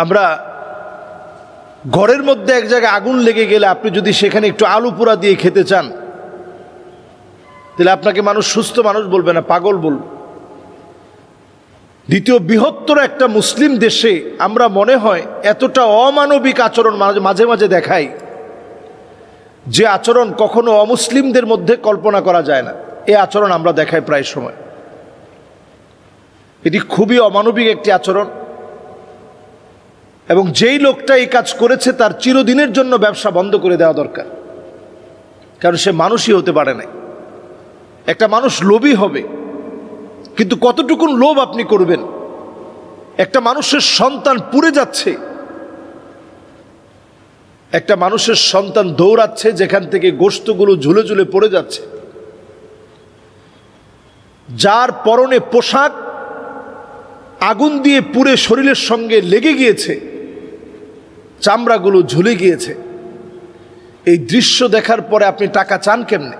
আমরা ঘরের মধ্যে এক জায়গায় আগুন লেগে গেলে আপনি যদি সেখানে একটু আলু পোড়া দিয়ে খেতে চান, তাহলে আপনাকে মানুষ সুস্থ মানুষ বলবে না, পাগল বলবে। দ্বিতীয়, বৃহত্তর একটা মুসলিম দেশে আমরা মনে হয় এতটা অমানবিক আচরণ মাঝে মাঝে দেখাই, যে আচরণ কখনো অমুসলিমদের মধ্যে কল্পনা করা যায় না। এই আচরণ আমরা দেখাই প্রায় সময়। এটি খুবই অমানবিক একটি আচরণ, এবং যেই লোকটা এই কাজ করেছে তার চিরদিনের জন্য ব্যবসা বন্ধ করে দেওয়া দরকার, কারণ সে মানুষই হতে পারে না। একটা মানুষ লোভী হবে, কিন্তু কতটুকুন লোভ আপনি করবেন? একটা মানুষের সন্তান পুড়ে যাচ্ছে, একটা মানুষের সন্তান দৌড়াচ্ছে যেখান থেকে গোশতগুলো ঝুলে ঝুলে পড়ে যাচ্ছে, যার পরনে পোশাক আগুন দিয়ে পুড়ে শরীরের সঙ্গে লেগে গিয়েছে, চামড়াগুলো ঝুলে গিয়েছে। এই দৃশ্য দেখার পরে আপনি টাকা চান কেমনে?